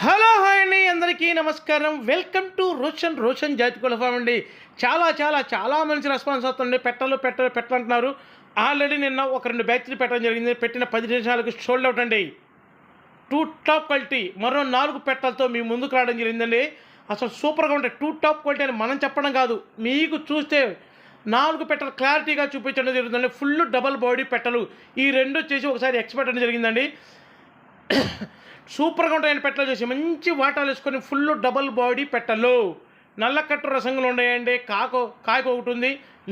Hello hi అండి, అందరికీ నమస్కారం. వెల్కమ్ టు రోషన్ జాతికుల ఫామ్ అండి. చాలా మంచి రెస్పాన్స్ వస్తుంది. పెట్టాలంటున్నారు. ఆల్రెడీ నిన్న ఒక 2 బ్యాచ్లు పెట్టడం జరిగింది. పెట్టిన 10 నిమిషాలకు సోల్డ్ అవుట్ అండి. 2 టాప్ క్వాలిటీ మరో 4 పెట్టలతో మీ ముందుకు రావడం జరిగిందండి. అసలు సూపర్గా ఉంటాయి. 2 టాప్ క్వాలిటీ అని మనం చెప్పడం కాదు, మీకు చూస్తే 4 పెట్టలు క్లారిటీగా చూపించడం జరుగుతుందండి. ఫుల్ డబల్ బాడీ పెట్టలు. ఈ 2 వచ్చేసి ఒకసారి ఎక్స్పెక్ట్ అనేది జరిగిందండి. సూపర్గా ఉంటాయని పెట్టలు చేసి మంచి వాటాలు వేసుకొని ఫుల్ డబల్ బాడీ పెట్టలు. నల్లకట్టు రసంగులు ఉన్నాయండి. కాయకు ఒకటి ఉంది,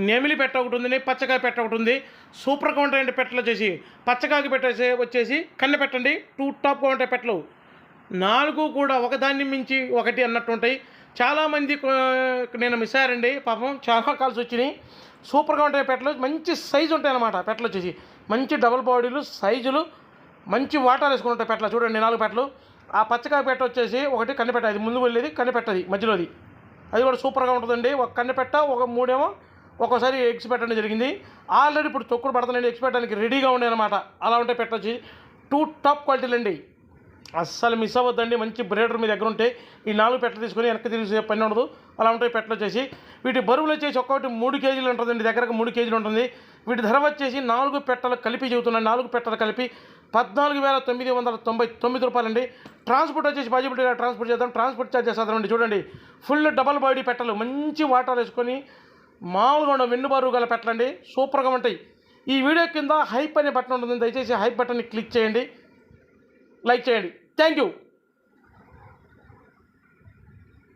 నెమిలి పెట్ట ఒకటి ఉంది, పచ్చకాయ పెట్ట ఒకటి ఉంది. సూపర్గా ఉంటాయండి పెట్టలు వచ్చేసి. పచ్చకాయకి పెట్టేసి వచ్చేసి కన్నె పెట్టండి. 2 టాప్గా ఉంటాయి పెట్టలు. 4 కూడా ఒకదాన్ని మించి ఒకటి అన్నట్టు ఉంటాయి. చాలామంది నేను మిస్ అయ్యారండి పాపం, చాలా కాల్స్ వచ్చినాయి. సూపర్గా ఉంటాయి పెట్టలు. మంచి సైజు ఉంటాయి అన్నమాట పెట్టలు వచ్చేసి. మంచి డబల్ బాడీలు సైజులు, మంచి వాటర్ వేసుకుని ఉంటాయి పెట్టలు. చూడండి 4 పెట్టలు. ఆ పచ్చకాయ పెట్ట వచ్చేసి ఒకటి కన్నెపెట్ట, అది ముందు వెళ్ళేది కన్నెపెట్టది మధ్యలోది, అది కూడా సూపర్గా ఉంటుందండి. ఒక కన్నెపెట్ట, ఒక 3 ఏమో ఒక్కోసారి ఎగ్స్ పెట్టడం జరిగింది. ఆల్రెడీ ఇప్పుడు తొక్కుడు పడుతుందండి, ఎగ్స్ పెట్టడానికి రెడీగా ఉండే అనమాట. అలా ఉంటే పెట్టొచ్చి 2 టాప్ క్వాలిటీలు అండి. అస్సలు మిస్ అవ్వద్దండి. మంచి బ్రేడర్ మీ దగ్గర ఉంటే ఈ 4 పెట్టలు తీసుకొని వెనక్కి తిరిగి పని ఉండదు. అలా ఉంటాయి పెట్టలు వచ్చేసి. వీటి బరువులు వచ్చేసి ఒక్కొక్కటి 3 కేజీలు ఉంటుందండి, దగ్గరకు 3 కేజీలు ఉంటుంది. వీటి ధర వచ్చేసి 4 పెట్టలు కలిపి చెబుతున్నాను, 4 పెట్టలు కలిపి 14,999 రూపాయలండి. ట్రాన్స్పోర్ట్ వచ్చేసి బాజిబిలిటీ ట్రాన్స్పోర్ట్ చేద్దాం, ట్రాన్స్పోర్ట్ ఛార్జెస్ అదనండి. చూడండి ఫుల్ డబల్ బాడీ పెట్టలు, మంచి వాటర్ వేసుకొని మామూలుగా ఉన్న వెన్నుబారు గల పెట్టలండి. సూపర్గా ఉంటాయి. ఈ వీడియో కింద హైప్ అనే బటన్ ఉంటుంది, దయచేసి హైప్ బటన్ని క్లిక్ చేయండి, లైక్ చేయండి. Thank you.